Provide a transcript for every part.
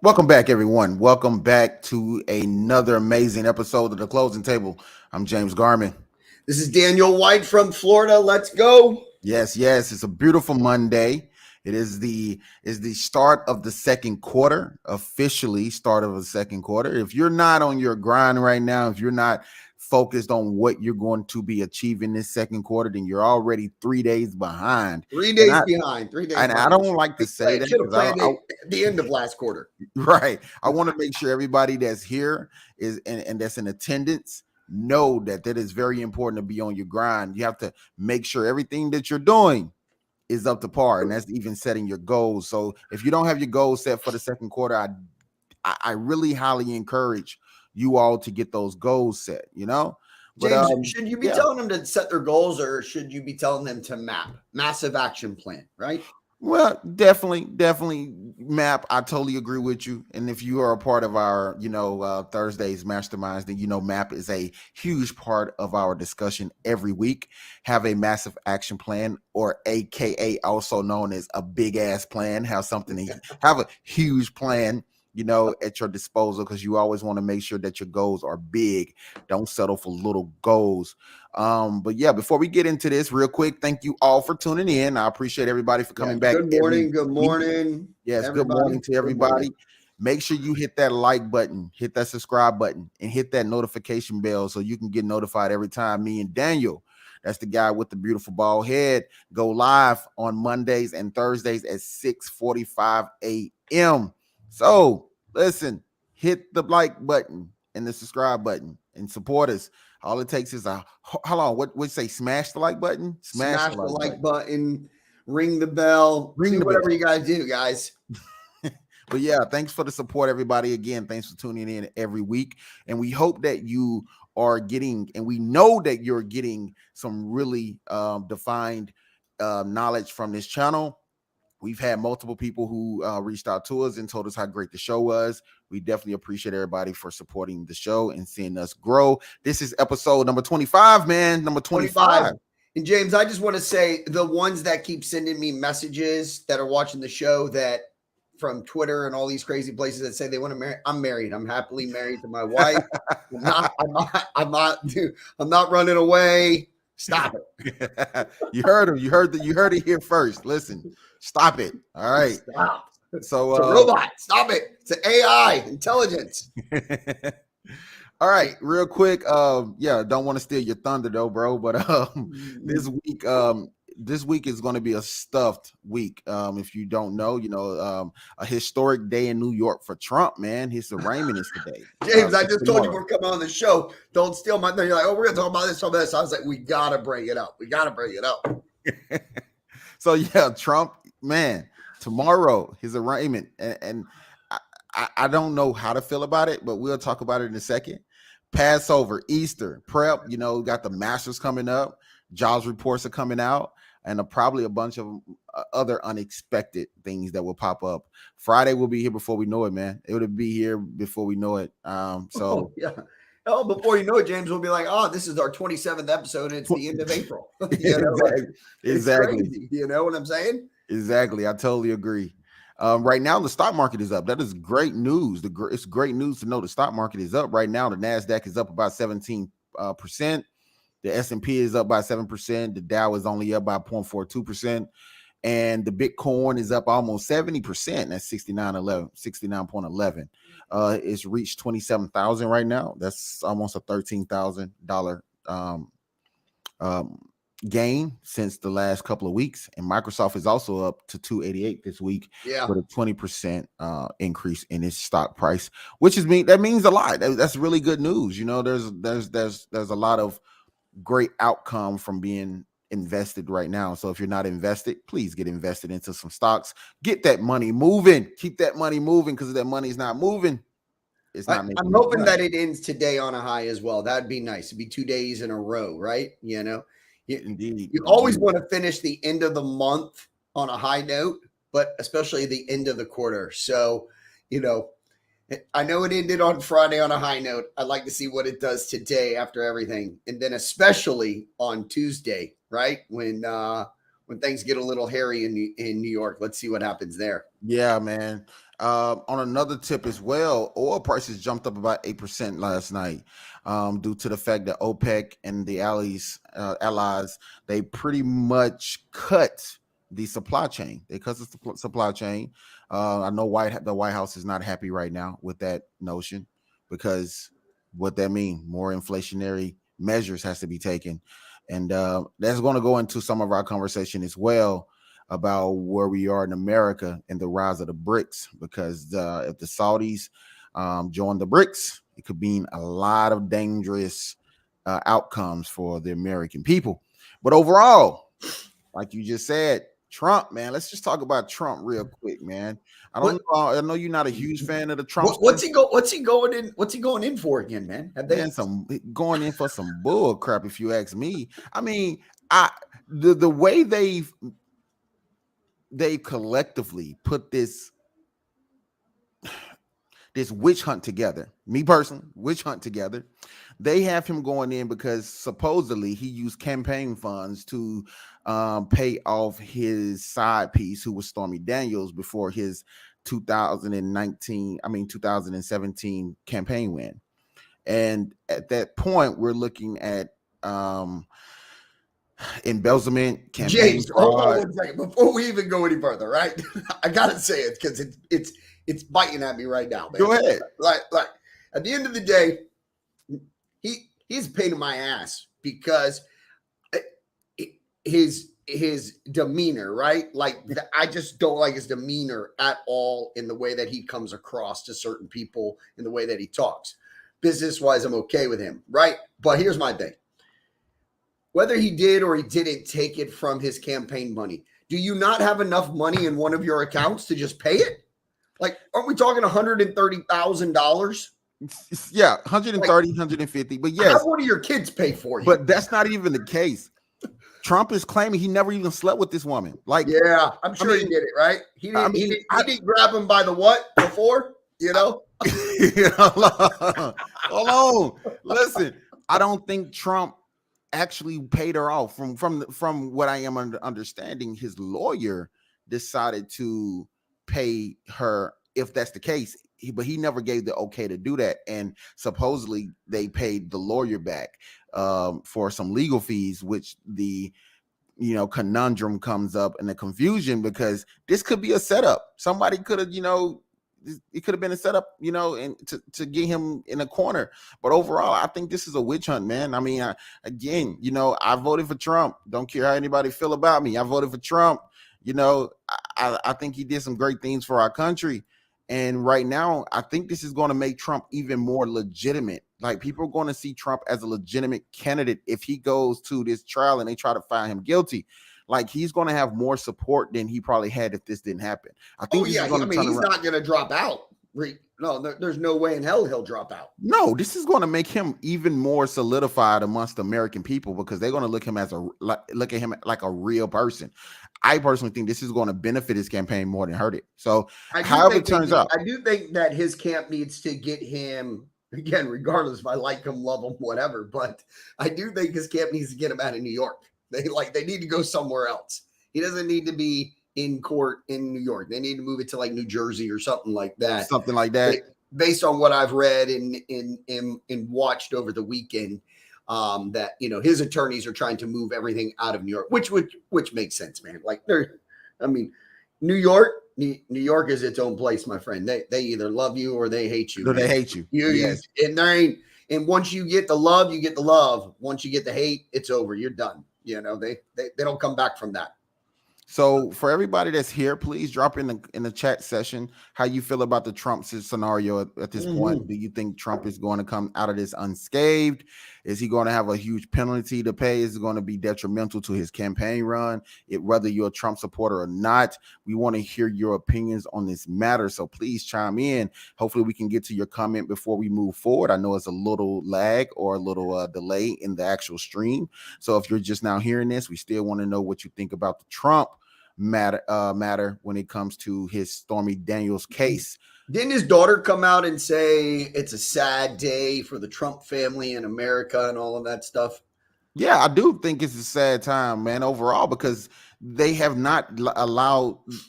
Welcome back, everyone. Welcome back to another amazing episode of the Closing Table. I'm James Garman. This is Daniel White from Florida. Let's go. Yes. It's a beautiful Monday. It is the start of the second quarter, officially start of the second quarter. If you're not on your grind right now, if you're not focused on what you're going to be achieving this second quarter, then you're already 3 days behind. Three And days I behind. 3 days and I behind. don't like to say that Should have because I, planned I it at the end of last quarter. right. I want to make sure everybody that's here is and that's in attendance know that that is very important to be on your grind. You have to make sure everything that you're doing is up to par, and that's even setting your goals. So if you don't have your goals set for the second quarter, I really highly encourage you all to get those goals set. But James, should you be yeah. telling them to set their goals or should you be telling them to map? Massive action plan, right? Well, definitely, Map. I totally agree with you. And if you are a part of our, Thursdays masterminds, then Map is a huge part of our discussion every week. Have a massive action plan, or AKA also known as a big ass plan. Have a huge plan, at your disposal, because you always want to make sure that your goals are big. Don't settle for little goals. But yeah, before we get into this real quick, thank you all for tuning in. I appreciate everybody for coming back. Good morning. Good week. morning. Yes, everybody. Good morning to everybody. Morning. Make sure you hit that like button, hit that subscribe button, and hit that notification bell so you can get notified every time me and Daniel, that's the guy with the beautiful bald head, go live on Mondays and Thursdays at 6:45 a.m. So listen, hit the like button and the subscribe button and support us. All it takes is hold on. What would say? Smash the like button. Smash the like button. Ring the bell. Do whatever you guys do, guys. But yeah, thanks for the support, everybody. Again, thanks for tuning in every week, and we hope that you are getting, and we know that you're getting some really defined knowledge from this channel. We've had multiple people who reached out to us and told us how great the show was. We definitely appreciate everybody for supporting the show and seeing us grow. This is episode number 25, man. Number 25. And James, I just want to say the ones that keep sending me messages that are watching the show that from Twitter and all these crazy places that say they want to marry. I'm married. I'm happily married to my wife. I'm not running away. Stop it. You heard him. You heard it here first. Listen, stop it. All right. Stop. So it's a robot. Stop it. It's an AI intelligence. All right, real quick. Don't want to steal your thunder though, bro. But this week is going to be a stuffed week. If you don't know, a historic day in New York for Trump, man. His arraignment is today. James, I just told you we're coming on the show. Don't steal my thunder. You're like, oh, we're going to talk about this, talk about this. I was like, we got to bring it up. So, yeah, Trump, man, tomorrow, his arraignment. And I don't know how to feel about it, but we'll talk about it in a second. Passover, Easter, prep, got the Masters coming up. Jobs reports are coming out, and probably a bunch of other unexpected things that will pop up. Friday will be here before we know it, man. It would be here before we know it. Before you know it, James will be like, oh, this is our 27th episode, and it's the end of April. Exactly. Crazy, you know what I'm saying? Exactly. I totally agree. Right now, the stock market is up. That is great news. It's great news to know the stock market is up right now. The NASDAQ is up about 17%. The S&P is up by 7%. The Dow is only up by 0.42%. And the Bitcoin is up almost 70%. That's 69.11. It's reached 27,000 right now. That's almost a $13,000 gain since the last couple of weeks. And Microsoft is also up to 288 this week with a 20% increase in its stock price, that means a lot. That's really good news. There's a lot of great outcome from being invested right now. So if you're not invested, please get invested into some stocks. Get that money moving. Keep that money moving, because if that money is not moving, it's not. I'm hoping that it ends today on a high as well. That'd be nice. It'd be 2 days in a row, right? Indeed. You always want to finish the end of the month on a high note, but especially the end of the quarter. So, I know it ended on Friday on a high note. I'd like to see what it does today after everything. And then especially on Tuesday, right? When things get a little hairy in New York. Let's see what happens there. Yeah, man. On another tip as well, oil prices jumped up about 8% last night, due to the fact that OPEC and the allies, they pretty much cut the supply chain. They cut the supply chain. I know the White House is not happy right now with that notion, because what that means, more inflationary measures has to be taken, and that's going to go into some of our conversation as well about where we are in America and the rise of the BRICS. Because if the Saudis join the BRICS, it could mean a lot of dangerous outcomes for the American people. But overall, like you just said, Trump, man, let's just talk about Trump real quick, man. I don't know. I know you're not a huge fan of the Trump. What's he going in? What's he going in for again, man? Man, some going in for some bull crap, if you ask me. I mean, the way they collectively put this witch hunt together. Me personally, witch hunt together. They have him going in because supposedly he used campaign funds to pay off his side piece, who was Stormy Daniels, before his 2017 campaign win. And at that point, we're looking at embezzlement, campaign James, fraud. hold on 1 second before we even go any further, right? I gotta say it because it's biting at me right now, man. Go ahead. Like at the end of the day, he's a pain in my ass because his demeanor, right? Like I just don't like his demeanor at all in the way that he comes across to certain people, in the way that he talks. Business wise, I'm okay with him, right? But here's my thing. Whether he did or he didn't take it from his campaign money, do you not have enough money in one of your accounts to just pay it? Like, aren't we talking $130,000? Yeah, 130, 150. But yes, how one of your kids pay for you? But that's not even the case. Trump is claiming he never even slept with this woman. Like, yeah, I'm sure he did it, right? He didn't grab him by the what before, you know? Hold on. Listen, I don't think Trump actually paid her off. From what I am understanding, his lawyer decided to pay her, if that's the case. But he never gave the okay to do that, and supposedly they paid the lawyer back for some legal fees, which the conundrum comes up and the confusion, because this could be a setup. Somebody could have, it could have been a setup, and to get him in a corner. But overall, I think this is a witch hunt, man. I mean, I voted for Trump. Don't care how anybody feel about me. I voted for Trump. I think he did some great things for our country. And right now, I think this is going to make Trump even more legitimate. Like, people are going to see Trump as a legitimate candidate if he goes to this trial and they try to find him guilty. Like, he's going to have more support than he probably had if this didn't happen. I think he's not going to drop out. No, there's no way in hell he'll drop out. No, this is going to make him even more solidified amongst the American people, because they're going to look at him like a real person. I personally think this is going to benefit his campaign more than hurt it. So, however it turns out, I do think that his camp needs to get him, again, regardless if I like him, love him, whatever. But I do think his camp needs to get him out of New York. They need to go somewhere else. He doesn't need to be in court in New York. They need to move it to like New Jersey or something like that. Something like that. Based on what I've read and watched over the weekend, that his attorneys are trying to move everything out of New York, which makes sense, man. Like New York is its own place, my friend. They either love you or they hate you. No, they hate you. Yes. And once you get the love, you get the love. Once you get the hate, it's over. You're done. They don't come back from that. So for everybody that's here, please drop in the chat session how you feel about the Trump scenario at this point. Do you think Trump is going to come out of this unscathed? Is he going to have a huge penalty to pay? Is it going to be detrimental to his campaign run? Whether you're a Trump supporter or not, we want to hear your opinions on this matter. So please chime in. Hopefully we can get to your comment before we move forward. I know it's a little lag or a little delay in the actual stream. So if you're just now hearing this, we still want to know what you think about the Trump matter when it comes to his Stormy Daniels case. Didn't his daughter come out and say it's a sad day for the Trump family in America and all of that stuff? Yeah, I do think it's a sad time, man, overall, because they have not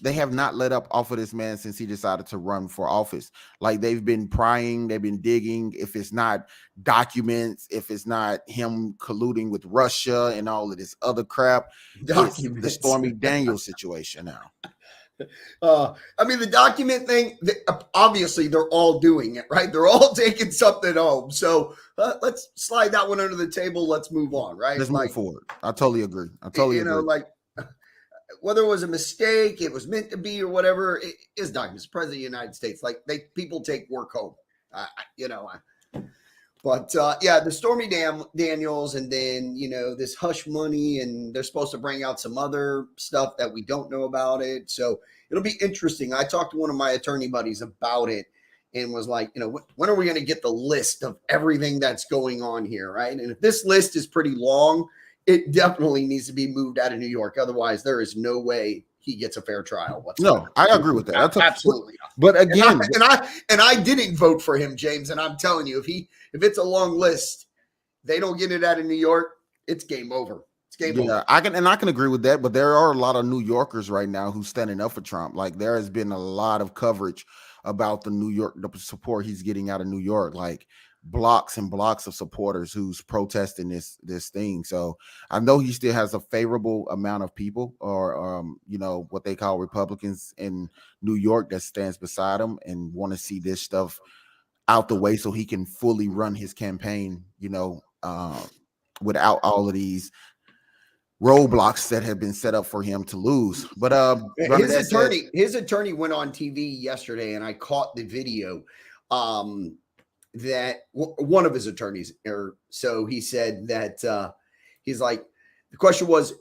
they have not let up off of this man since he decided to run for office. Like they've been prying, they've been digging. If it's not documents, if it's not him colluding with Russia and all of this other crap, it's the Documents. Stormy Daniels situation now. I mean, the document thing, obviously they're all doing it, right? They're all taking something home. So let's slide that one under the table. Let's move on, right? Let's Like, move forward. I totally agree. I totally agree. like whether it was a mistake, it was meant to be or whatever, it is documents. President of the United States, like people take work home, but yeah, the Stormy Daniels, and then this hush money, and they're supposed to bring out some other stuff that we don't know about it. So it'll be interesting. I talked to one of my attorney buddies about it, and was like, when are we going to get the list of everything that's going on here, right? And if this list is pretty long, it definitely needs to be moved out of New York. Otherwise, there is no way he gets a fair trial whatsoever. No, I agree with that. Absolutely. But again, and I didn't vote for him, James. And I'm telling you, if it's a long list, they don't get it out of New York, it's game over. It's game over. I can agree with that. But there are a lot of New Yorkers right now who's standing up for Trump. Like there has been a lot of coverage about the support he's getting out of New York. Like blocks and blocks of supporters who's protesting this thing. So I know he still has a favorable amount of people, or what they call Republicans in New York, that stands beside him and want to see this stuff out the way so he can fully run his campaign, without all of these roadblocks that have been set up for him to lose. But his attorney went on TV yesterday, and I caught the video. That one of his attorneys, so he said that he's like, the question was,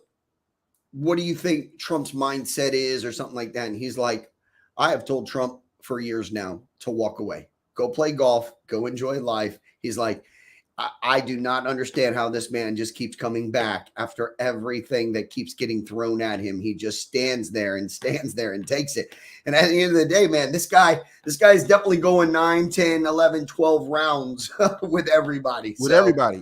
what do you think Trump's mindset is, or something like that? And he's like, I have told Trump for years now to walk away, go play golf, go enjoy life. He's like, I do not understand how this man just keeps coming back after everything that keeps getting thrown at him. He just stands there and takes it. And at the end of the day, man, this guy is definitely going 9, 10, 11, 12 rounds with everybody.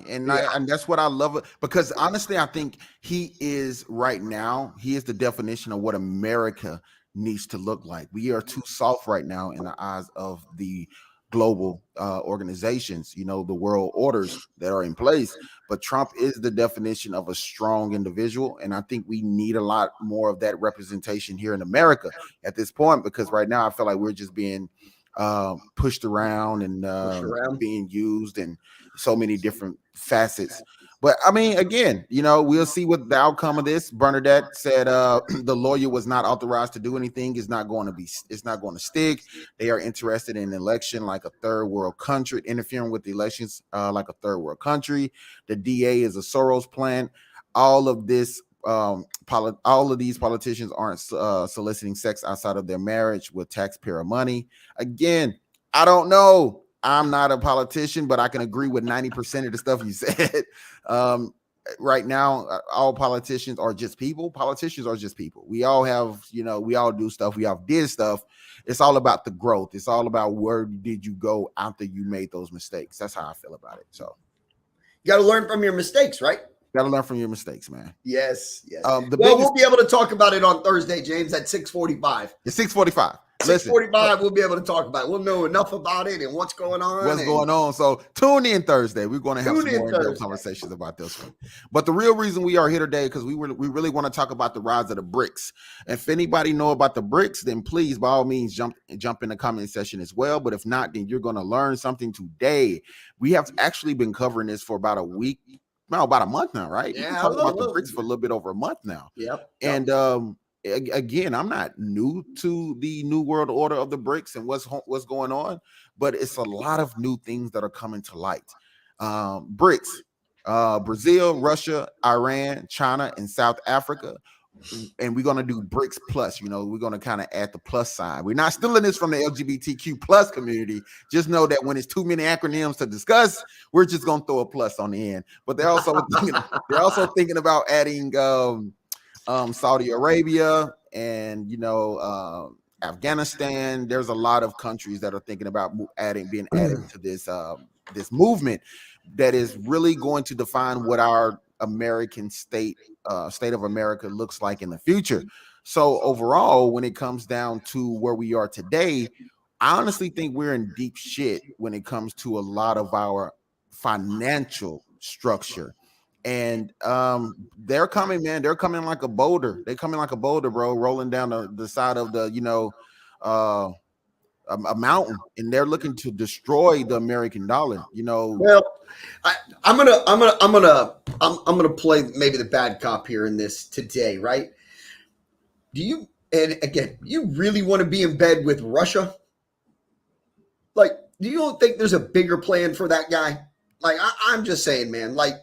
And that's what I love, because honestly, I think he is right now, he is the definition of what America needs to look like. We are too soft right now in the eyes of the global organizations, the world orders that are in place. But Trump is the definition of a strong individual, and I think we need a lot more of that representation here in America at this point, because right now I feel like we're just being pushed around and being used in so many different facets. But I mean, again, we'll see what the outcome of this. Bernadette said the lawyer was not authorized to do anything. It's not going to stick. They are interested in an election like a third world country, interfering with the elections like a third world country. The DA is a Soros plant. All of this, all of these politicians aren't soliciting sex outside of their marriage with taxpayer money. Again, I don't know. I'm not a politician, but I can agree with 90% of the stuff you said. Right now, all politicians are just people. Politicians are just people. We all have, we all do stuff. We all did stuff. It's all about the growth. It's all about where did you go after you made those mistakes. That's how I feel about it. So you got to learn from your mistakes, right? Got to learn from your mistakes, man. Yes. We'll be able to talk about it on Thursday, James, at 6:45. It's 6:45. 6:45, we'll be able to talk about it. We'll know enough about it and what's going on. So tune in Thursday. We're going to have some more conversations about this one. But the real reason we are here today, because we really want to talk about the rise of the BRICS. If anybody know about the BRICS, then please, by all means, jump in the comment section as well. But if not, then you're going to learn something today. We have actually been covering this for about a week. No, about a month now, right? Yeah, we've been talking about the BRICS for a little bit over a month now. Yep. And again, I'm not new to the new world order of the BRICS and what's going on, but it's a lot of new things that are coming to light. BRICS, Brazil, Russia, Iran, China, and South Africa. And we're going to do BRICS plus, we're going to kind of add the plus sign. We're not stealing this from the LGBTQ plus community. Just know that when it's too many acronyms to discuss, we're just going to throw a plus on the end. But they're also thinking about adding Saudi Arabia and Afghanistan. There's a lot of countries that are thinking about being added to this movement that is really going to define what our American state of America looks like in the future. So overall, when it comes down to where we are today, I honestly think we're in deep shit when it comes to a lot of our financial structure. And they're coming, man. They're coming like a boulder. They're coming like a boulder, bro, rolling down the side of the, uh a mountain, and they're looking to destroy the American dollar. Well, I'm gonna play maybe the bad cop here in this today, right? Do you? And again, you really want to be in bed with Russia? Like, do you don't think there's a bigger plan for that guy? Like, I'm just saying, man. Like,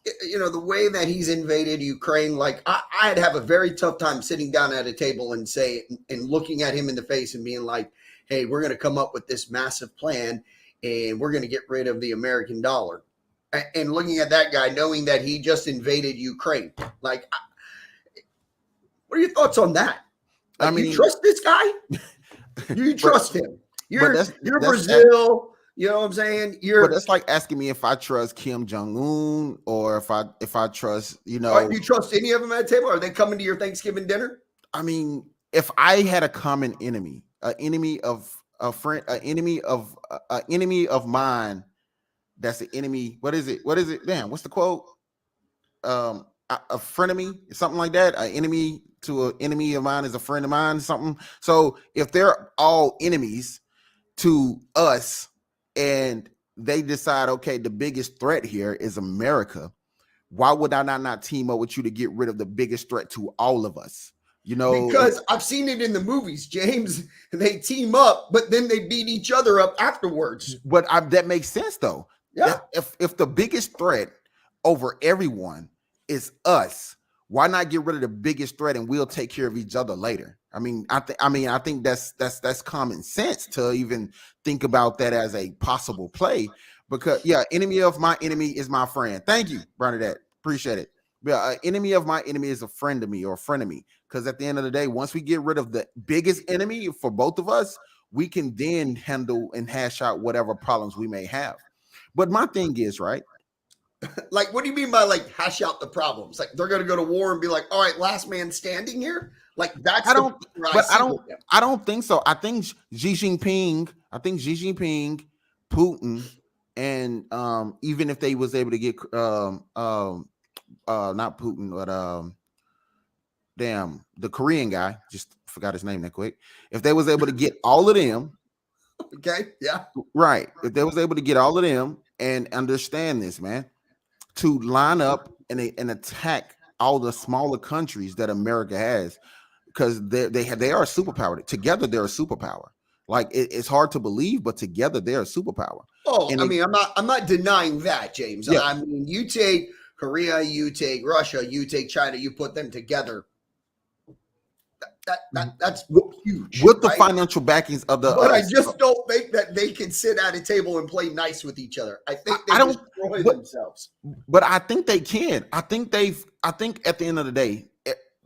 the way that he's invaded Ukraine, like I'd have a very tough time sitting down at a table and looking at him in the face and being like, hey, we're going to come up with this massive plan and we're going to get rid of the American dollar. And looking at that guy, knowing that he just invaded Ukraine, like, what are your thoughts on that? Like, I mean, you trust this guy? Do you trust him? You're Brazil. You know what I'm saying? But that's like asking me if I trust Kim Jong-un or if I trust, do you trust any of them at the table? Are they coming to your Thanksgiving dinner? I mean, if I had a common enemy, an enemy of mine, that's the enemy. What is it? Damn, what's the quote? A frenemy, something like that. An enemy to an enemy of mine is a friend of mine, something. So if they're all enemies to us, and they decide, okay, the biggest threat here is America, why would I not team up with you to get rid of the biggest threat to all of us? Because I've seen it in the movies, James. They team up, but then they beat each other up afterwards. But that makes sense, though. Yeah. If the biggest threat over everyone is us, why not get rid of the biggest threat and we'll take care of each other later? I mean, I think that's common sense to even think about that as a possible play. Because enemy of my enemy is my friend. Thank you, Bernadette. Appreciate it. Yeah, enemy of my enemy is a friend of me or a friend of me. Because at the end of the day, once we get rid of the biggest enemy for both of us, we can then handle and hash out whatever problems we may have. But my thing is, right? Like, what do you mean by like hash out the problems? Like they're going to go to war and be like, all right, last man standing here. Like that's I don't think so. I think Xi Jinping, Putin, and even if they was able to get not Putin, but the Korean guy, just forgot his name that quick. If they was able to get all of them, okay, yeah, right. If they was able to get all of them and understand this, man, to line up and attack all the smaller countries that America has, because they are a superpower. Together, they're a superpower. Like it's hard to believe, but together they're a superpower. Oh, and I'm not denying that, James. Yeah. I mean, you take Korea, you take Russia, you take China, you put them together. That's huge with the financial backings of the. But I just don't think that they can sit at a table and play nice with each other. I think they destroy themselves. But I think they can. I think at the end of the day,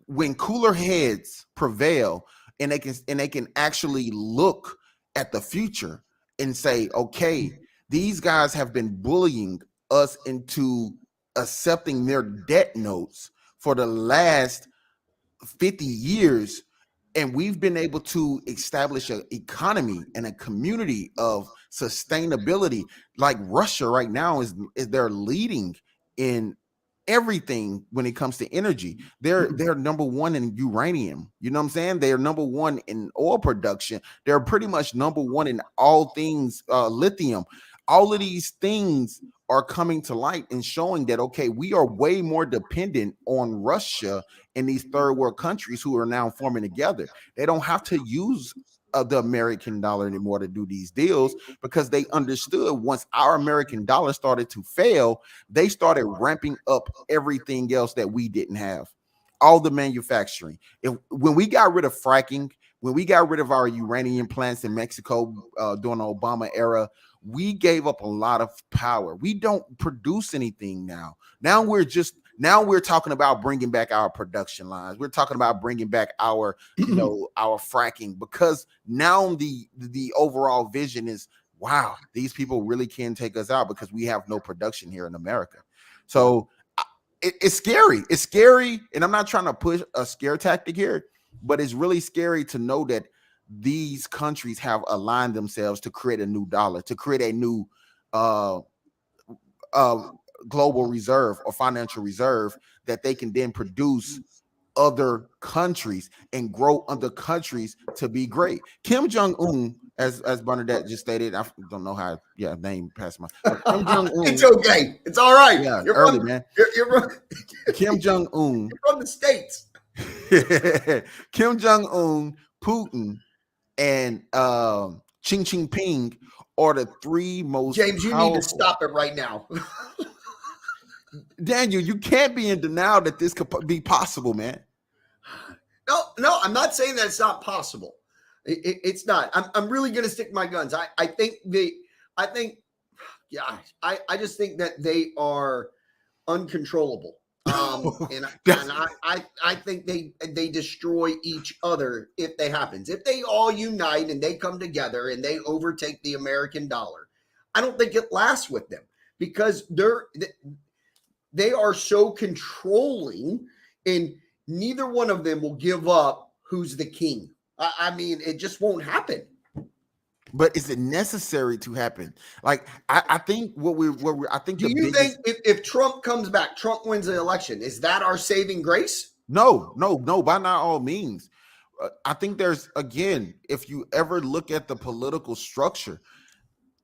when cooler heads prevail and they can actually look at the future and say, okay, these guys have been bullying us into accepting their debt notes for the last 50 years, and we've been able to establish an economy and a community of sustainability. Like Russia right now is they're leading in everything when it comes to energy. They're number one in uranium. You know what I'm saying? They're number one in oil production. They're pretty much number one in all things lithium. All of these things are coming to light and showing that, okay, we are way more dependent on Russia and these third world countries who are now forming together. They don't have to use the American dollar anymore to do these deals, because they understood once our American dollar started to fail, they started ramping up everything else that we didn't have. All the manufacturing. When we got rid of fracking, when we got rid of our uranium plants in Mexico during the Obama era, we gave up a lot of power. We don't produce anything now. Now we're talking about bringing back our production lines. We're talking about bringing back our, our fracking, because now the overall vision is, wow, these people really can take us out because we have no production here in America. So it's scary. It's scary, and I'm not trying to push a scare tactic here, but it's really scary to know that these countries have aligned themselves to create a new dollar, to create a new uh, uh, global reserve or financial reserve that they can then produce other countries and grow other countries to be great. Kim Jong Un, as Bernadette just stated, I don't know how, name passed my, but Kim Jong It's Un, okay. It's all right. yeah, You're early from, man. you're from, Kim Jong Un, you're from the States. Kim Jong Un, Putin, and Xi Jinping are the three most James, you need to powerful. stop it right now. Daniel, you can't be in denial that this could be possible, man. No, I'm not saying that it's not possible. It's not. I'm really going to stick my guns. I just think that they are uncontrollable. I think they destroy each other if that happens. If they all unite and they come together and they overtake the American dollar, I don't think it lasts with them because they are so controlling, and neither one of them will give up who's the king. I mean, it just won't happen. But is it necessary to happen? Like, I think I think. Do you think if Trump comes back, Trump wins the election, is that our saving grace? No, by not all means. I think there's, again, if you ever look at the political structure,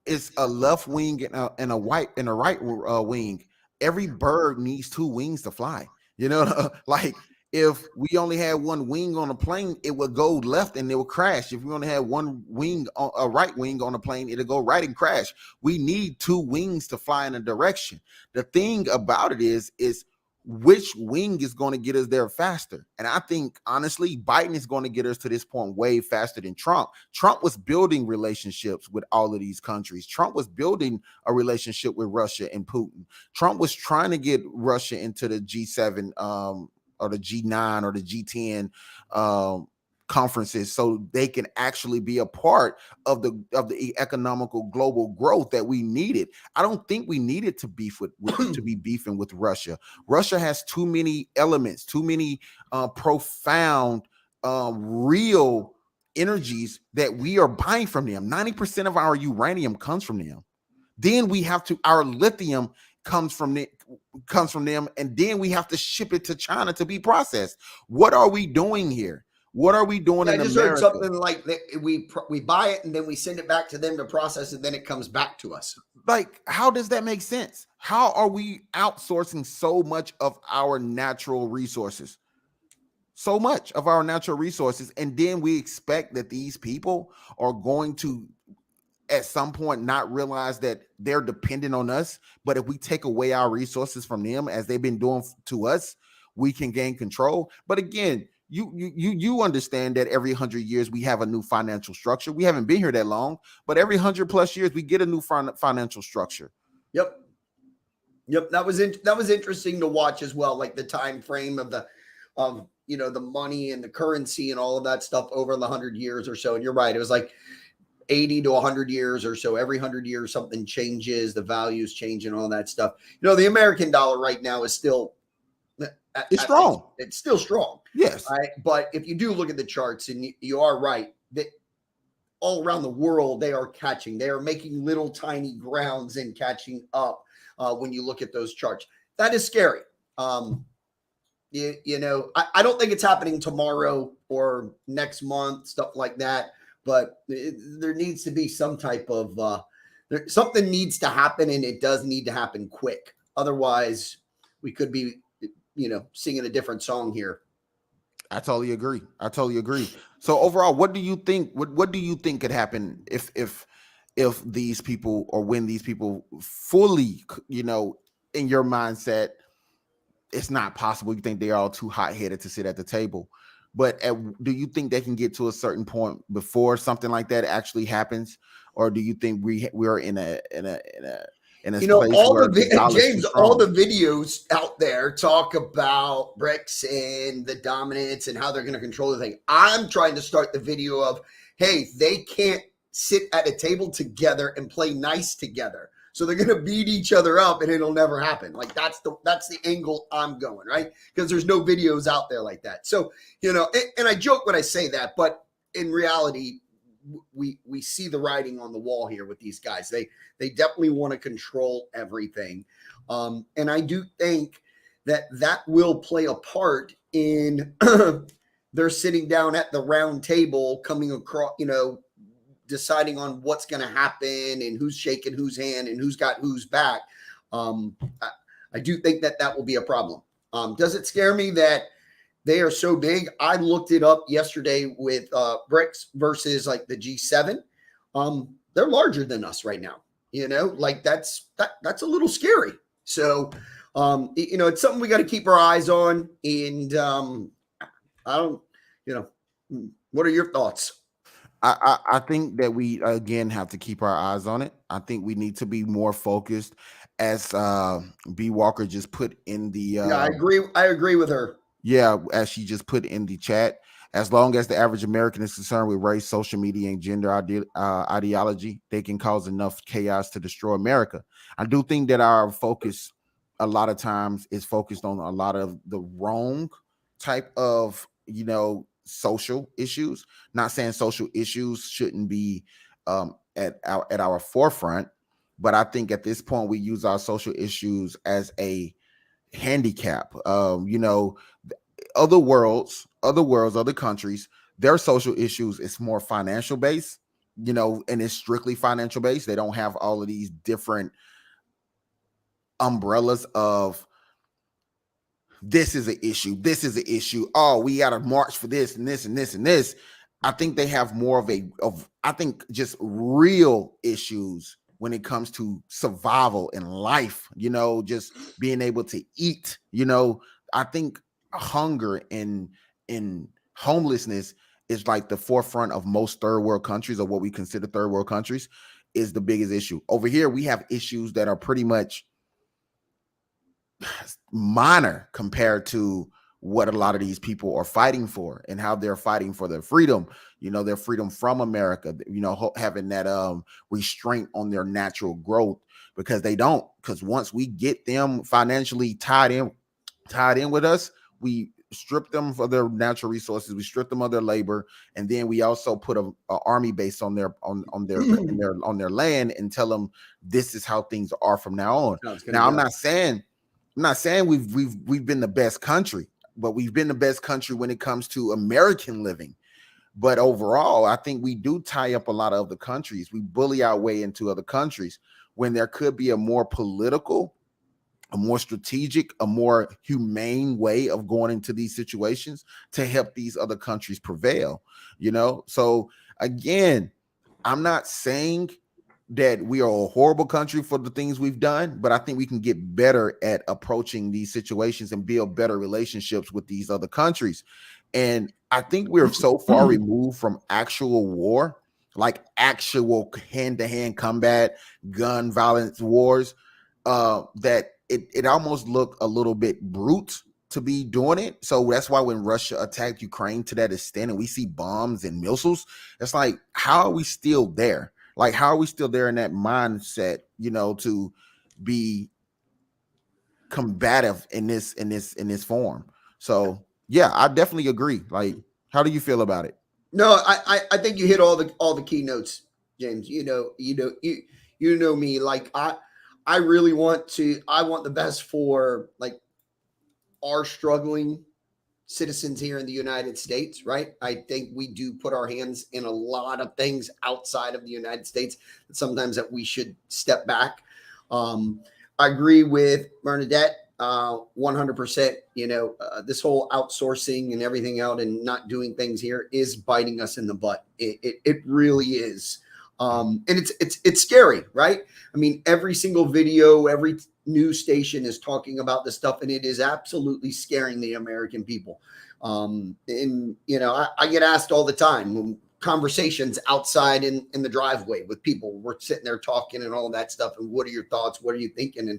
it's a left wing and a right wing. Every bird needs two wings to fly. You know, like, if we only had one wing on a plane, it would go left and it would crash. If we only had one wing, a right wing on a plane, it'll go right and crash. We need two wings to fly in a direction. The thing about it is which wing is going to get us there faster. And I think, honestly, Biden is going to get us to this point way faster than Trump. Trump was building relationships with all of these countries. Trump was building a relationship with Russia and Putin. Trump was trying to get Russia into the G7 or the G9 or the G10 conferences so they can actually be a part of the economical global growth that we needed. I don't think we needed to beef to be beefing with Russia. Russia has too many elements, too many profound real energies that we are buying from them. 90% of our uranium comes from them. Then we have our lithium comes from them, and then we have to ship it to China to be processed. What are we doing here? What are we doing in America? I just heard something like that we buy it and then we send it back to them to process it, then it comes back to us. Like, how does that make sense? How are we outsourcing so much of our natural resources? So much of our natural resources, and then we expect that these people are going to at some point not realize that they're dependent on us. But if we take away our resources from them, as they've been doing to us, we can gain control. But again, you understand that every 100 years we have a new financial structure. We haven't been here that long, but every 100+ years we get a new financial structure. Yep. That was interesting to watch as well, like the time frame of the money and the currency and all of that stuff over the 100 years or so. And you're right, it was like 80 to 100 years or so. Every 100 years something changes, the values change and all that stuff. The American dollar right now is still it's strong. It's still strong. Yes. Right. But if you do look at the charts, and you are right, that all around the world they are making little tiny grounds and catching up when you look at those charts. That is scary. I don't think it's happening tomorrow or next month, stuff like that. But there needs to be some type of something needs to happen, and it does need to happen quick. Otherwise, we could be, singing a different song here. I totally agree. So overall, what do you think? What do you think could happen if these people, or when these people fully, in your mindset, it's not possible? You think they're all too hot-headed to sit at the table? But do you think they can get to a certain point before something like that actually happens, or do you think we're in a place all where James, all the videos out there talk about BRICS and the dominance and how they're going to control the thing. I'm trying to start the video of, hey, they can't sit at a table together and play nice together. So they're going to beat each other up and it'll never happen. Like that's the angle I'm going, right? Because there's no videos out there like that. So, and I joke when I say that, but in reality, we see the writing on the wall here with these guys. They definitely want to control everything. And I do think that will play a part in they're sitting down at the round table, coming across, deciding on what's going to happen and who's shaking whose hand and who's got whose back. I do think that will be a problem. Does it scare me that they are so big? I looked it up yesterday with BRICS versus like the G7. They're larger than us right now. Like that's a little scary. So, it's something we got to keep our eyes on. And I don't, what are your thoughts? I think that we again have to keep our eyes on it. I think we need to be more focused, as B Walker just put in the yeah, I agree with her. Yeah, as she just put in the chat. As long as the average American is concerned with race, social media, and gender ideology, they can cause enough chaos to destroy America. I do think that our focus a lot of times is focused on a lot of the wrong type of, social issues. Not saying social issues shouldn't be at our forefront, but I think at this point we use our social issues as a handicap. Other countries, their social issues is more financial based, and it's strictly financial based. They don't have all of these different umbrellas of this is an issue, this is an issue. Oh, we got to march for this and this and this and this. I think they have more of I think just real issues when it comes to survival in life, just being able to eat. I think hunger and homelessness is like the forefront of most third world countries, or what we consider third world countries, is the biggest issue. Over here, we have issues that are pretty much minor compared to what a lot of these people are fighting for, and how they're fighting for their freedom, their freedom from America, having that restraint on their natural growth, because once we get them financially tied in with us, we strip them of their natural resources, we strip them of their labor, and then we also put a army base on their land and tell them this is how things are from now on. Now, I'm not saying we've been the best country, but we've been the best country when it comes to American living. But overall, I think we do tie up a lot of other countries. We bully our way into other countries when there could be a more political, a more strategic, a more humane way of going into these situations to help these other countries prevail. So again, I'm not saying that we are a horrible country for the things we've done, but I think we can get better at approaching these situations and build better relationships with these other countries. And I think we're so far removed from actual war, like actual hand-to-hand combat, gun violence wars, that it almost looked a little bit brute to be doing it. So that's why when Russia attacked Ukraine to that extent, and we see bombs and missiles, it's like, how are we still there? Like, how are we still there in that mindset, to be combative in this form? So yeah, I definitely agree. Like, how do you feel about it? No, I think you hit all the keynotes, James. You know me. Like I really want the best for like our struggling citizens here in the United States, right? I think we do put our hands in a lot of things outside of the United States, sometimes that we should step back. I agree with Bernadette 100%. This whole outsourcing and everything out and not doing things here is biting us in the butt. It really is. And it's scary, right? I mean, every single video, every news station is talking about this stuff, and it is absolutely scaring the American people. And I get asked all the time when conversations outside in the driveway with people, we're sitting there talking and all that stuff. And what are your thoughts? What are you thinking?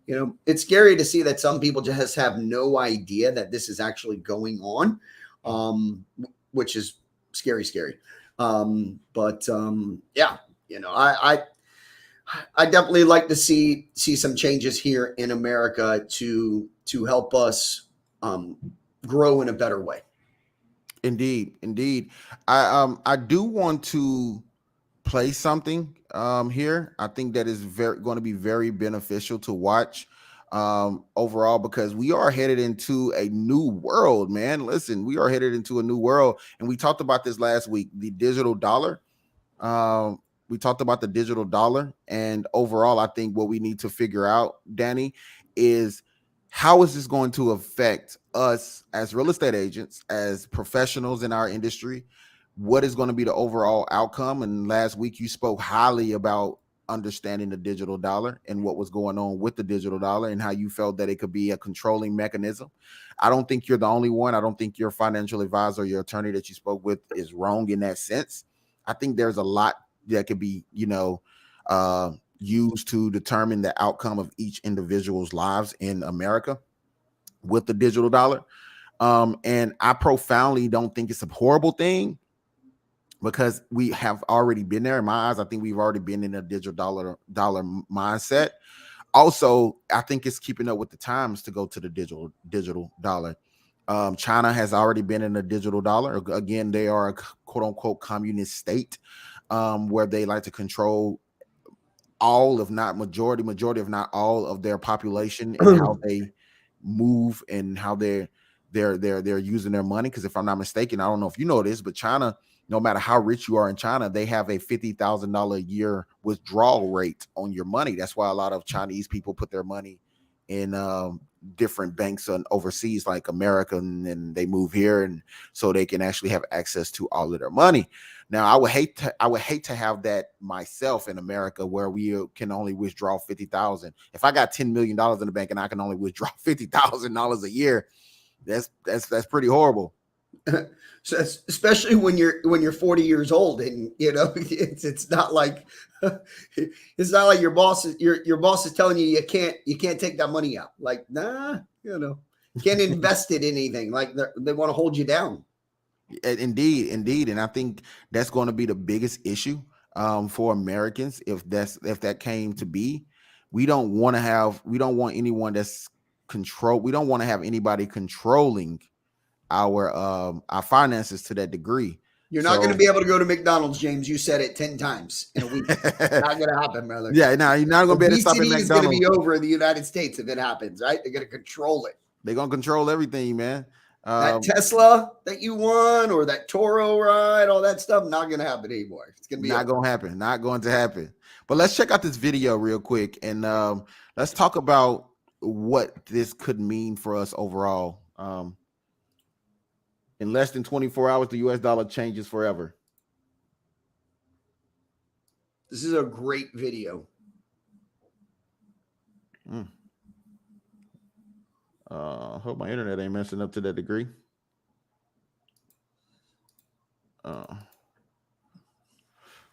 And it's scary to see that some people just have no idea that this is actually going on, which is scary. Yeah, I definitely like to see some changes here in America to help us grow in a better way. Indeed, indeed. I do want to play something here. I think that is very going to be very beneficial to watch overall, because we are headed into a new world, man. Listen, we are headed into a new world, and we talked about this last week, the digital dollar. Um, we talked about the digital dollar, and overall, I think what we need to figure out, Danny, is how is this going to affect us as real estate agents, as professionals in our industry? What is going to be the overall outcome? And last week, you spoke highly about understanding the digital dollar and what was going on with the digital dollar and how you felt that it could be a controlling mechanism. I don't think you're the only one. I don't think your financial advisor, your attorney that you spoke with, is wrong in that sense. I think there's a lot that could be, used to determine the outcome of each individual's lives in America with the digital dollar. And I profoundly don't think it's a horrible thing, because we have already been there. In my eyes, I think we've already been in a digital dollar mindset. Also, I think it's keeping up with the times to go to the digital dollar. China has already been in a digital dollar. Again, they are a quote unquote communist state, where they like to control all, if not majority, if not all, of their population and how they move and how they're using their money. Because if I'm not mistaken, I don't know if you know this, but China, no matter how rich you are in China, they have a $50,000 a year withdrawal rate on your money. That's why a lot of Chinese people put their money in different banks overseas, like America, and they move here, and so they can actually have access to all of their money. Now, I would hate to have that myself in America, where we can only withdraw 50,000. If I got $10 million in the bank and I can only withdraw $50,000 a year, that's pretty horrible. So especially when you're 40 years old, and it's not like your boss is telling you can't take that money out. Like, nah, can't invest it in anything. Like they want to hold you down. Indeed, and I think that's going to be the biggest issue for Americans if that came to be. We don't want anyone that's control. We don't want to have anybody controlling our finances to that degree. You're not going to be able to go to McDonald's, James. You said it 10 times in a week. Not going to happen, brother. Yeah, no, you're not going to be able to stop at McDonald's. Obesity is going to be over in the United States if it happens, right? They're going to control it. They're going to control everything, man. That Tesla that you won, or that Toro ride, all that stuff, not going to happen anymore. It's going to be not going to happen. Not going to happen. But let's check out this video real quick, and let's talk about what this could mean for us overall. In less than 24 hours, the U.S. dollar changes forever. This is a great video. Hope my internet ain't messing up to that degree. Oh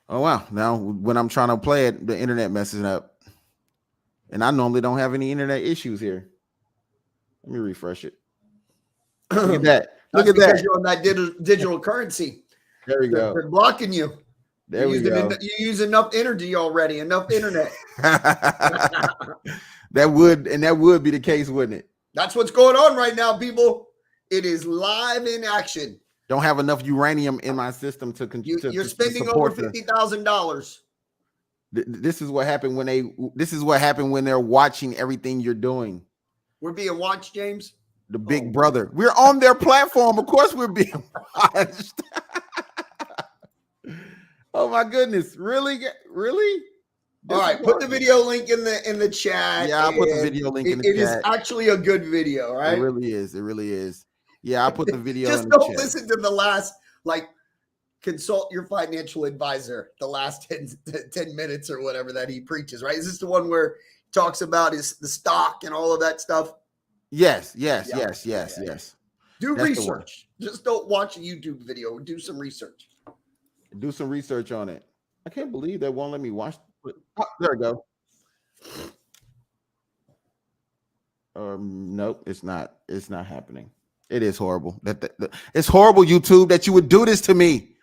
wow! Now when I'm trying to play it, the internet messes up, and I normally don't have any internet issues here. Let me refresh it. Look at that! Look at that! You're on that digital currency. There we go. They're blocking you. There we go. You use enough energy already. Enough internet. That would be the case, wouldn't it? That's what's going on right now, people. It is live in action. Don't have enough uranium in my system to you're spending over $50,000. This is what happened when they're watching everything you're doing. We're being watched, James. The big brother. We're on their platform. Of course we're being watched. Oh my goodness. Really? All right, put the video link in the chat. Yeah, I'll put the video link in the chat. It is actually a good video, right? It really is. Yeah, I'll put the video Just in the chat. don't listen to the last, consult your financial advisor, the last 10 minutes or whatever that he preaches, right? Is this the one where he talks about the stock and all of that stuff? Yes. Do research. Just don't watch a YouTube video. Do some research. Do some research on it. I can't believe they won't let me watch. Oh, there we go. Nope, it's not. It's not happening. It is horrible. It's horrible, YouTube, that you would do this to me.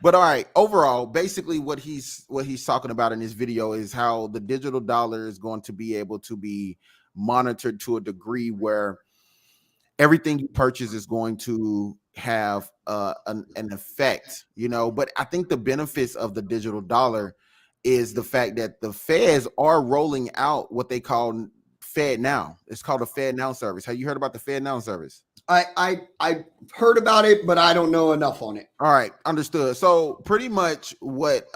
But all right, overall, basically what he's talking about in this video is how the digital dollar is going to be able to be monitored to a degree where everything you purchase is going to have an effect, But I think the benefits of the digital dollar is the fact that the feds are rolling out what they call Fed Now. It's called a Fed Now service. Have you heard about the Fed Now service? I heard about it, but I don't know enough on it. All right, understood. So pretty much what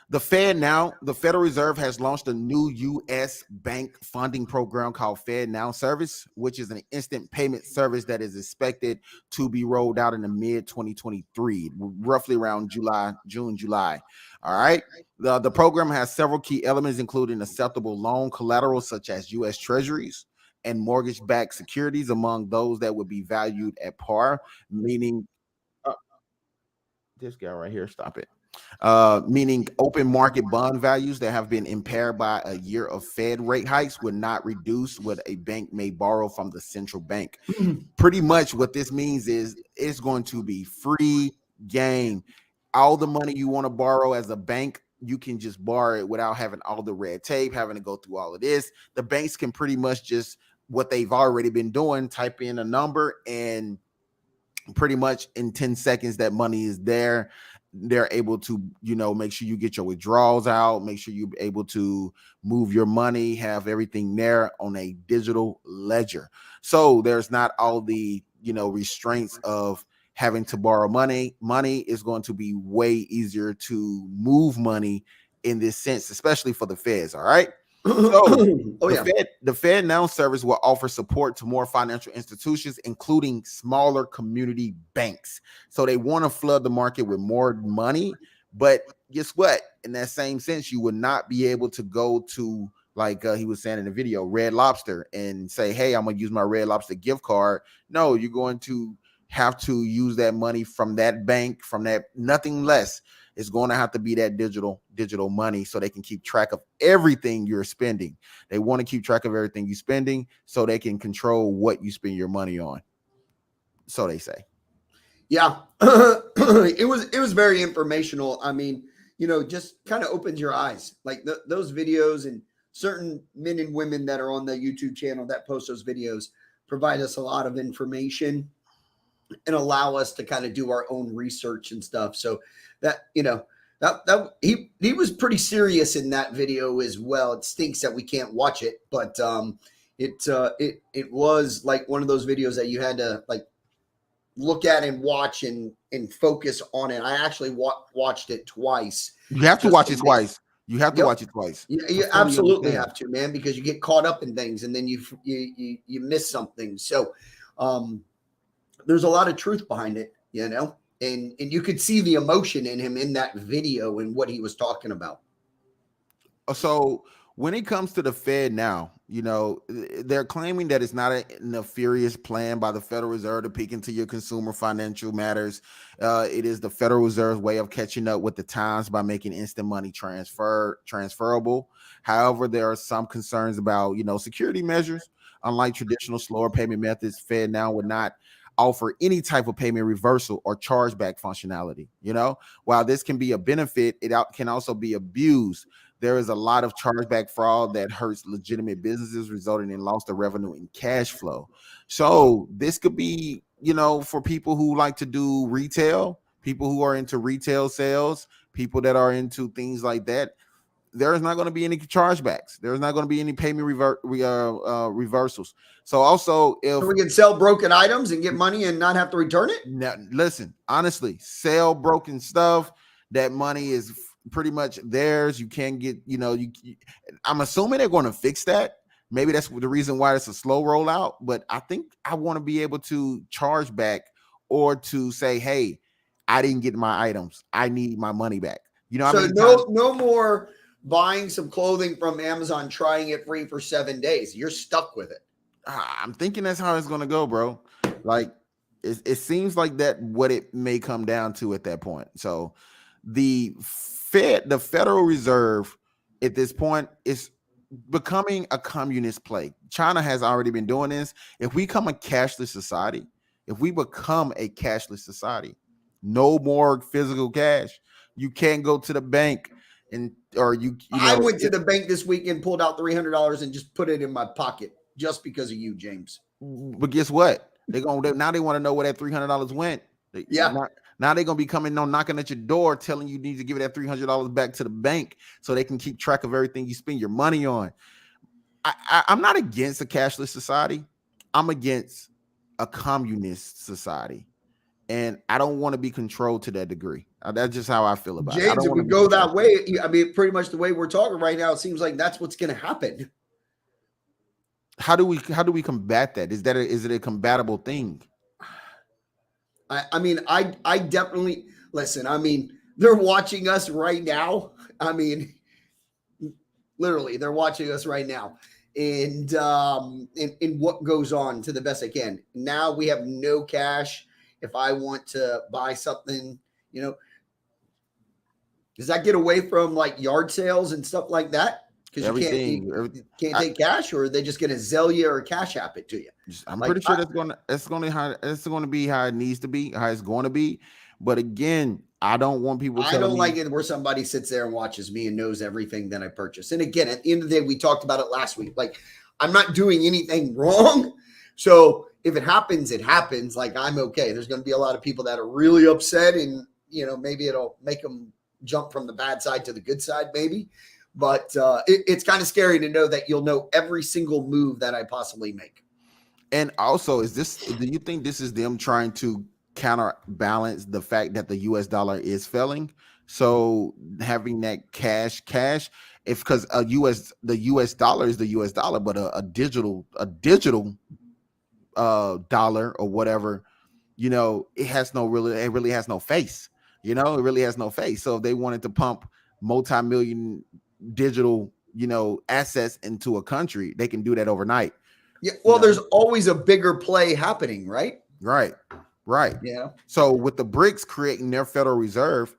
the Federal Reserve has launched a new U.S. bank funding program called Fed Now Service, which is an instant payment service that is expected to be rolled out in the mid 2023, roughly around June, July. All right. The program has several key elements, including acceptable loan collateral such as U.S. Treasuries and mortgage-backed securities among those that would be valued at par, meaning this guy right here, stop it. Meaning open market bond values that have been impaired by a year of Fed rate hikes would not reduce what a bank may borrow from the central bank. Pretty much what this means is it's going to be free game. All the money you want to borrow as a bank, you can just borrow it without having all the red tape, having to go through all of this. The banks can pretty much just what they've already been doing, type in a number, and pretty much in 10 seconds that money is there. They're able to, make sure you get your withdrawals out, make sure you're able to move your money, have everything there on a digital ledger. So there's not all the, restraints of having to borrow money. Money is going to be way easier to move money in this sense, especially for the feds. All right. So the Fed Now service will offer support to more financial institutions, including smaller community banks. So they want to flood the market with more money. But guess what? In that same sense, you would not be able to go to, like he was saying in the video, Red Lobster and say, hey, I'm going to use my Red Lobster gift card. No, you're going to have to use that money from that bank, from that, nothing less. It's going to have to be that digital money so they can keep track of everything you're spending. They want to keep track of everything you're spending so they can control what you spend your money on. So they say. Yeah, it was very informational. I mean, just kind of opens your eyes. Like those videos and certain men and women that are on the YouTube channel that post those videos provide us a lot of information and allow us to kind of do our own research and stuff. So that, that he was pretty serious in that video as well. It stinks that we can't watch it, but it was like one of those videos that you had to like look at and watch and focus on it. I actually watched it twice. You have to watch it twice. You have to watch it twice. You absolutely have to, man, because you get caught up in things and then you miss something. So there's a lot of truth behind it, and you could see the emotion in him in that video and what he was talking about. So when it comes to the Fed Now, they're claiming that it's not a nefarious plan by the Federal Reserve to peek into your consumer financial matters. It is the Federal Reserve's way of catching up with the times by making instant money transferable. However, there are some concerns about, security measures. Unlike traditional slower payment methods, Fed Now would not offer any type of payment reversal or chargeback functionality. While this can be a benefit, it can also be abused. There is a lot of chargeback fraud that hurts legitimate businesses, resulting in loss of revenue and cash flow. So this could be, for people who like to do retail, people who are into retail sales, people that are into things like that. There is not going to be any chargebacks. There is not going to be any payment reversals. So also, if we can sell broken items and get money and not have to return it. Now, listen, honestly, sell broken stuff. That money is pretty much theirs. You can't get, I'm assuming they're going to fix that. Maybe that's the reason why it's a slow rollout. But I think I want to be able to charge back or to say, hey, I didn't get my items. I need my money back. So no more buying some clothing from Amazon, trying it free for 7 days. You're stuck with it. I'm thinking that's how it's going to go, bro. Like, it seems like that what it may come down to at that point. So the Federal Reserve at this point is becoming a communist play. China has already been doing this. If we become a cashless society, No more physical cash. You can't go to the bank and or you I know went to the bank this week and pulled out $300 and just put it in my pocket just because of you, James. but guess what? Now they want to know where that $300 went. Yeah. Now they're gonna be coming on knocking at your door, telling you need to give that $300 back to the bank so they can keep track of everything you spend your money on. I'm not against a cashless society. I'm against a communist society, and I don't want to be controlled to that degree. That's just how I feel about it. I James, don't if want we to be go controlled. that way, I mean, pretty much the way we're talking right now, it seems like that's what's going to happen. How do we combat that? Is it a combatable thing? I mean, I definitely listen. I mean, they're watching us right now. I mean, literally, they're watching us right now, and in what goes on to the best I can. Now we have no cash. If I want to buy something, you know, does that get away from like yard sales and stuff like that? Because you can't I, take cash, or are they just going to Zelle you or Cash App it to you? I'm Like pretty sure it's going to be how it needs to be, how it's going to be. But again, I don't want people I telling don't like me. it where somebody sits there and watches me and knows everything that I purchase. And again, at the end of the day, we talked about it last week. Like, I'm not doing anything wrong. So if it happens, it happens. Like, I'm okay. There's going to be a lot of people that are really upset, and maybe it'll make them jump from the bad side to the good side, maybe. But it's kind of scary to know that you'll know every single move that I possibly make. And also, do you think this is them trying to counterbalance the fact that the US dollar is failing? So having that cash, if because the US dollar is the US dollar, but a digital dollar or whatever, it really has no face. It really has no face. So if they wanted to pump multi-million digital, assets into a country, they can do that overnight. Yeah. Well, there's always a bigger play happening, right? Right. Yeah. So with the BRICS creating their Federal Reserve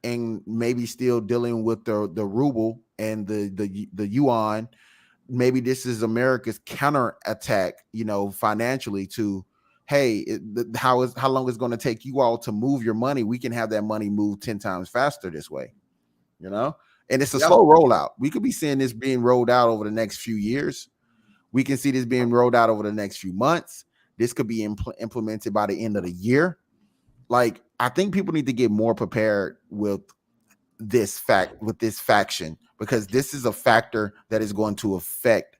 and maybe still dealing with the ruble and the yuan, maybe this is America's counterattack, financially to, hey, how long it's going to take you all to move your money? We can have that money moved 10 times faster this way, and it's a slow rollout. We could be seeing this being rolled out over the next few years. We can see this being rolled out over the next few months. This could be implemented by the end of the year. Like, I think people need to get more prepared with this faction, because this is a factor that is going to affect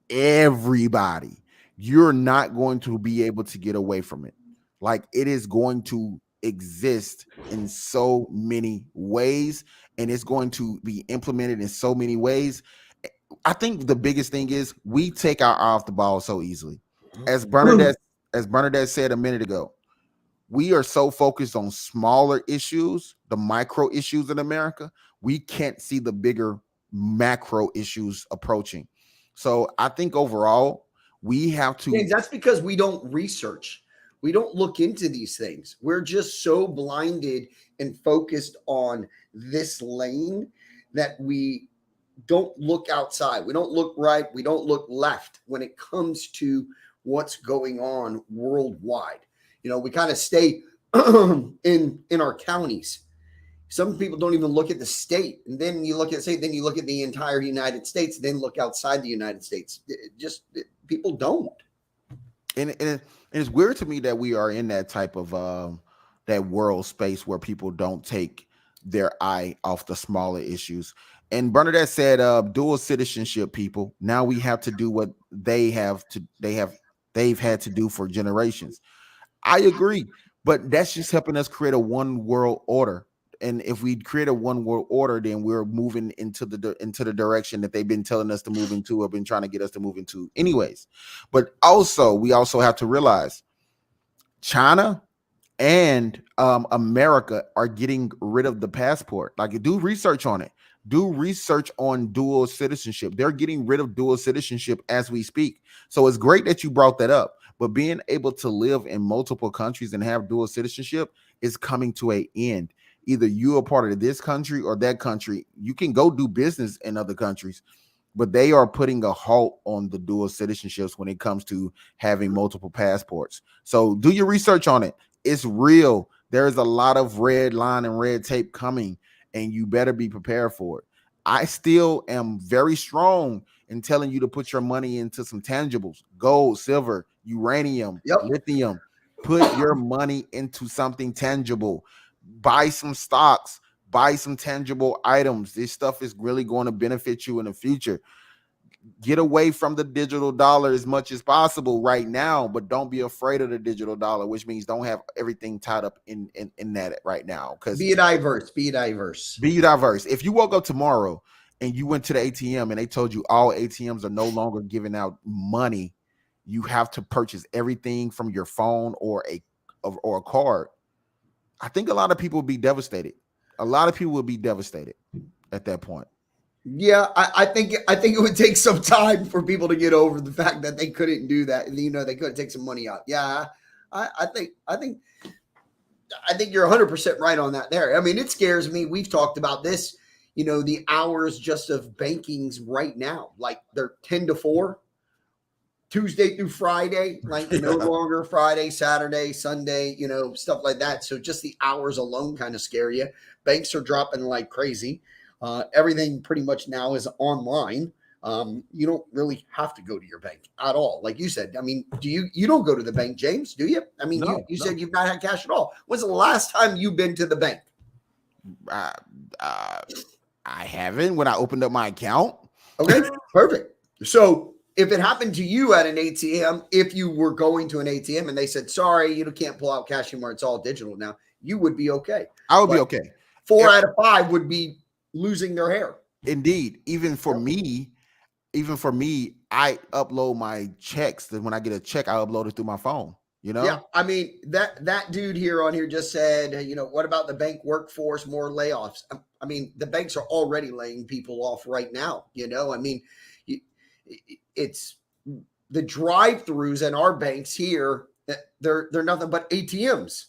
everybody. You're not going to be able to get away from it. Like, it is going to exist in so many ways, and it's going to be implemented in so many ways. I think the biggest thing is we take our eye off the ball so easily. As Bernadette said a minute ago, we are so focused on smaller issues, the micro issues in America, we can't see the bigger macro issues approaching. So I think overall, we have to. James, that's because we don't research. We don't look into these things. We're just so blinded and focused on this lane that we don't look outside. We don't look right. We don't look left when it comes to what's going on worldwide. We kind of stay in our counties. Some people don't even look at the state, and then you look at the entire United States, then look outside the United States. People don't. And it's weird to me that we are in that type of that world space where people don't take their eye off the smaller issues. And Bernadette said, dual citizenship people. Now we have to do what they've had to do for generations. I agree, but that's just helping us create a one world order. And if we create a one world order, then we're moving into the direction that they've been telling us to move into, or been trying to get us to move into anyways. But also, we also have to realize China and America are getting rid of the passport. Like, do research on it. Do research on dual citizenship. They're getting rid of dual citizenship as we speak. So it's great that you brought that up. But being able to live in multiple countries and have dual citizenship is coming to an end. Either you are part of this country or that country. You can go do business in other countries, but they are putting a halt on the dual citizenships when it comes to having multiple passports. So do your research on it. It's real. There is a lot of red line and red tape coming, and you better be prepared for it. I still am very strong in telling you to put your money into some tangibles: gold, silver, uranium, Yep. lithium. Put your money into something tangible. Buy some stocks, buy some tangible items. This stuff is really going to benefit you in the future. Get away from the digital dollar as much as possible right now, but don't be afraid of the digital dollar, which means don't have everything tied up in that right now. Because Be diverse. Be diverse. be diverse. If you woke up tomorrow and you went to the ATM and they told you all ATMs are no longer giving out money, you have to purchase everything from your phone or a card. I think a lot of people would be devastated. A lot of people would be devastated at that point. Yeah, I think it would take some time for people to get over the fact that they couldn't do that. You know, they couldn't take some money out. Yeah, I think you're 100% right on that there. I mean, it scares me. We've talked about this, you know, the hours just of bankings right now, like they're 10 to 4, Tuesday through Friday, like no longer Friday, Saturday, Sunday, you know, stuff like that. So just the hours alone kind of scare you. Banks are dropping like crazy. Everything pretty much now is online. You don't really have to go to your bank at all. Like you said, I mean, you don't go to the bank, James, do you? I mean, No, you no. said you've not had cash at all. When's the last time you've been to the bank? I, I haven't. When I opened up my account. Okay, perfect. So if it happened to you at an ATM, if you were going to an ATM and they said, sorry, you can't pull out cash anymore, it's all digital now, you would be okay. I would But be okay. 4 out of 5 would be losing their hair. Indeed. Even for me, I upload my checks. That when I get a check, I upload it through my phone. You know? Yeah, I mean that dude here on here just said, you know, what about the bank workforce? More layoffs. I mean, the banks are already laying people off right now. You know, I mean, it's the drive-throughs in our banks here. They're nothing but ATMs.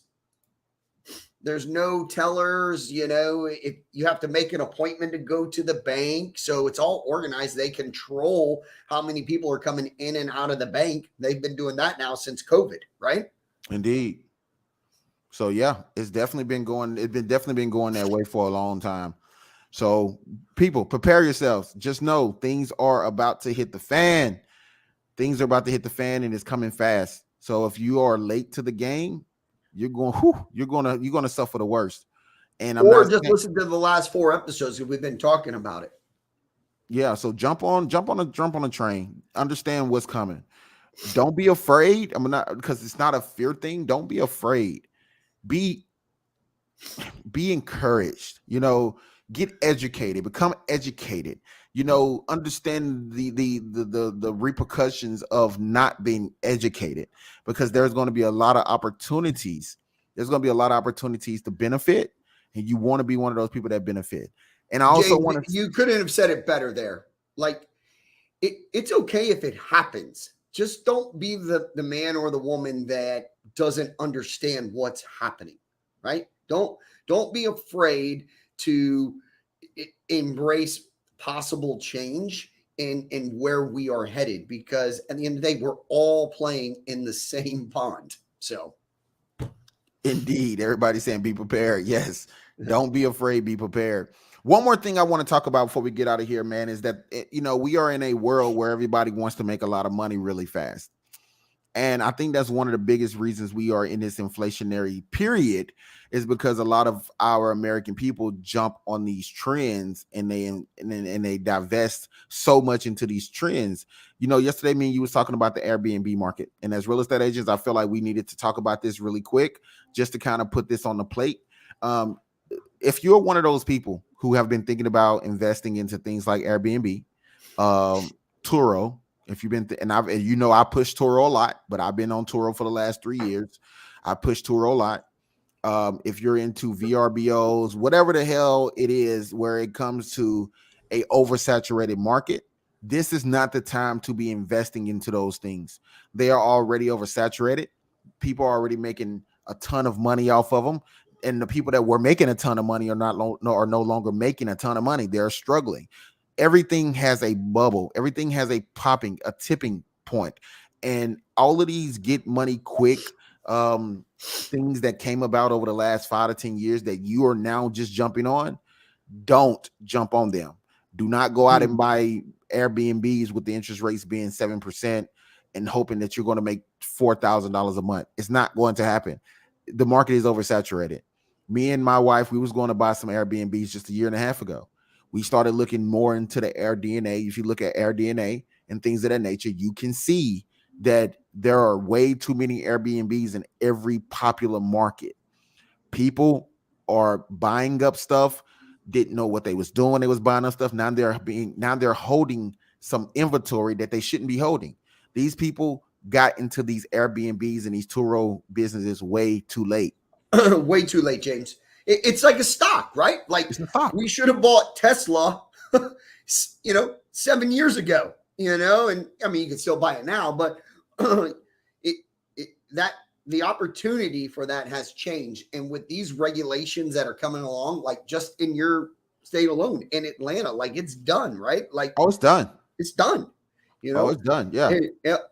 There's no tellers, you know, if you have to make an appointment to go to the bank. So it's all organized. They control how many people are coming in and out of the bank. They've been doing that now since COVID, right? Indeed. So yeah, it's definitely been going. It's been definitely been going that way for a long time. So people, prepare yourselves. Just know things are about to hit the fan. Things are about to hit the fan, and it's coming fast. So if you are late to the game, you're gonna suffer the worst. And I'm Or not just saying, listen to the last 4 episodes because we've been talking about it. yeah. So jump on a train. Understand what's coming. Don't be afraid. I'm not, because it's not a fear thing. Don't be afraid. Be encouraged. You know, get educated. Become educated. You know, understand the repercussions of not being educated, because there's going to be a lot of opportunities. There's going to be a lot of opportunities to benefit, and you want to be one of those people that benefit. And I also James, want to, you couldn't have said it better there. Like, it's okay if it happens. Just don't be the man or the woman that doesn't understand what's happening, right? Don't be afraid to embrace possible change in where we are headed, because at the end of the day, we're all playing in the same pond. So indeed, everybody's saying be prepared. Yes, don't be afraid. Be prepared. One more thing I want to talk about before we get out of here, man, is that you know, we are in a world where everybody wants to make a lot of money really fast. And I think that's one of the biggest reasons we are in this inflationary period, is because a lot of our American people jump on these trends, and they divest so much into these trends. You know, yesterday me and you was talking about the Airbnb market, and as real estate agents, I feel like we needed to talk about this really quick just to kind of put this on the plate. If you're one of those people who have been thinking about investing into things like Airbnb, Turo, if you've been I push Turo a lot, but I've been on Turo for the last 3 years. I push Turo a lot. If you're into VRBOs, whatever the hell it is, where it comes to a oversaturated market, this is not the time to be investing into those things. They are already oversaturated. People are already making a ton of money off of them. And the people that were making a ton of money are no longer making a ton of money. They're struggling. Everything has a bubble. Everything has a tipping point. And all of these get money quick things that came about over the last 5 to 10 years that you are now just jumping on, don't jump on them. Do not go out and buy Airbnbs with the interest rates being 7% and hoping that you're going to make $4,000 a month. It's not going to happen. The market is oversaturated. Me and my wife, we was going to buy some Airbnbs just a year and a half ago. We started looking more into the AirDNA. If you look at AirDNA and things of that nature, you can see that there are way too many Airbnbs in every popular market. People are buying up stuff, didn't know what they was doing when they was buying up stuff. Now they're holding some inventory that they shouldn't be holding. These people got into these Airbnbs and these Turo businesses way too late. Way too late, James. It's like a stock, right? Like we should have bought Tesla, 7 years ago, and I mean, you can still buy it now, but the opportunity for that has changed. And with these regulations that are coming along, like just in your state alone, in Atlanta, like it's done, right? Like, it's done. It's done. It's done. Yeah.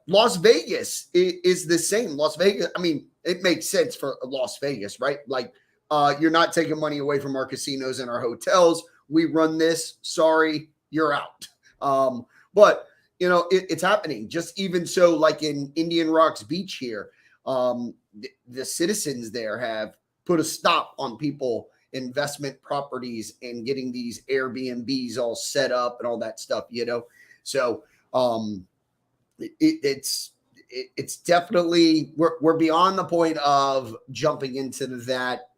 Las Vegas is the same. Las Vegas, I mean, it makes sense for Las Vegas, right? Like, you're not taking money away from our casinos and our hotels. We run this. Sorry, you're out. But it's happening. Just even so, like in Indian Rocks Beach here, the citizens there have put a stop on people investment properties and getting these Airbnbs all set up and all that stuff. So it's definitely we're beyond the point of jumping into that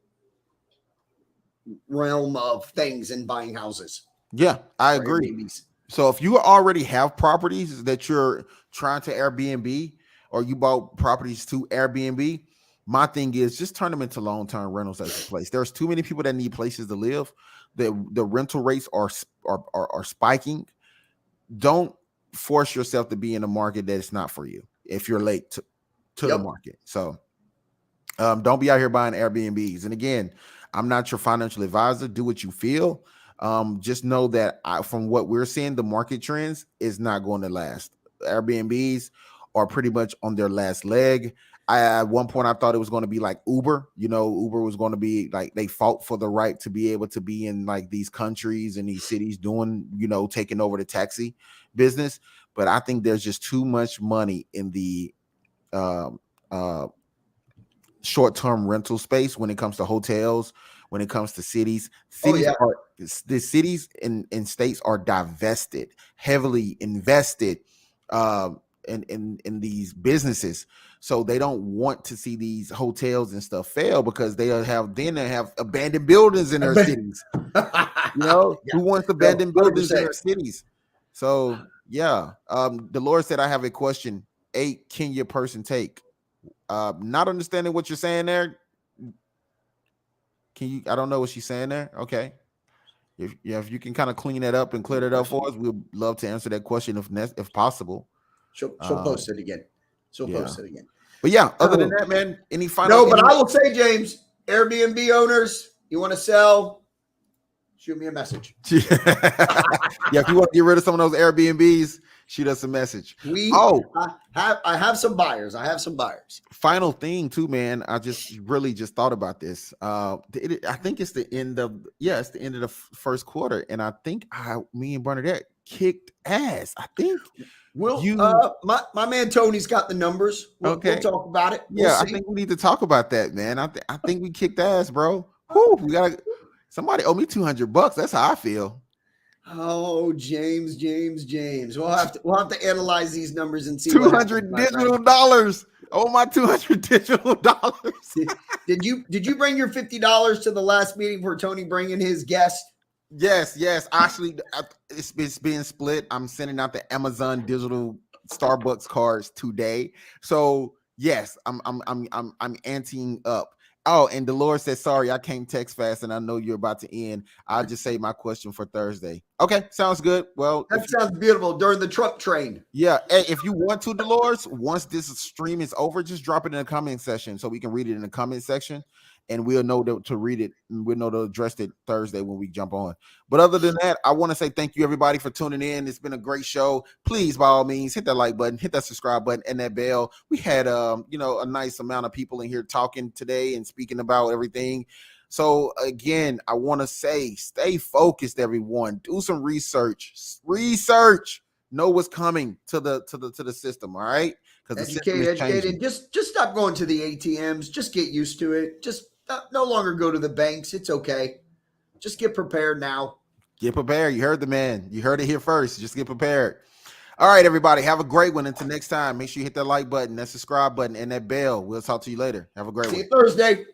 realm of things and buying houses. Yeah, I agree. Airbnbs. So if you already have properties that you're trying to Airbnb, or you bought properties to Airbnb, my thing is just turn them into long-term rentals as a place. There's too many people that need places to live. The rental rates are spiking. Don't force yourself to be in a market that is not for you if you're late to the market. So don't be out here buying Airbnbs. And again, I'm not your financial advisor. Do what you feel. Just know that from what we're seeing, the market trends is not going to last. Airbnbs are pretty much on their last leg. At one point, I thought it was going to be like Uber. Uber was going to be like they fought for the right to be able to be in like these countries and these cities doing, taking over the taxi business. But I think there's just too much money in the short-term rental space when it comes to hotels, when it comes to cities. The cities and states are divested, heavily invested in these businesses. So they don't want to see these hotels and stuff fail because they have abandoned buildings in their cities. Who wants abandoned buildings in their cities? So the Lord said, I have a question. 8 Kenya person take. Not understanding what you're saying there. I don't know what she's saying there. Okay. If you can kind of clean that up and clear that up for us, we'd love to answer that question if possible. She'll post it again. Post it again. But other than that, man, any final? No, but I will say, James, Airbnb owners, you want to sell, shoot me a message. If you want to get rid of some of those Airbnbs, shoot us a message. I have some buyers. Final thing too, man. I just thought about this. I think it's the end of the first quarter, and I think me and Bernadette kicked ass. I think. My man Tony's got the numbers. We'll talk about it. I think we need to talk about that, man. I think we kicked ass, bro. Whew, somebody owe me $200. That's how I feel. Oh, James. We'll have to analyze these numbers and see. $200 digital dollars. Oh, my $200 digital dollars. Did you bring your $50 to the last meeting for Tony bringing his guest? Yes. Actually, it's being split. I'm sending out the Amazon digital Starbucks cards today. So yes, I'm anteing up. Oh, and Dolores said, sorry, I can't text fast, and I know you're about to end. I'll just say my question for Thursday. Okay, sounds good. Well, that sounds beautiful during the truck train. Yeah, hey, if you want to, Dolores, once this stream is over, just drop it in the comment section so we can read it in the comment section. and we'll know to read it, and we'll know to address it Thursday when we jump on. But other than that, I want to say thank you everybody for tuning in. It's been a great show. Please, by all means, hit that like button, hit that subscribe button, and that bell. We had a nice amount of people in here talking today and speaking about everything. So again, I want to say, stay focused, everyone. Do some research. Know what's coming to the system. All right, because the system is changing. Just stop going to the ATMs. Just get used to it. Just no longer go to the banks. It's okay. Just get prepared now. Get prepared. You heard the man. You heard it here first. Just get prepared. All right, everybody. Have a great one. Until next time, make sure you hit that like button, that subscribe button, and that bell. We'll talk to you later. Have a great one. See you Thursday.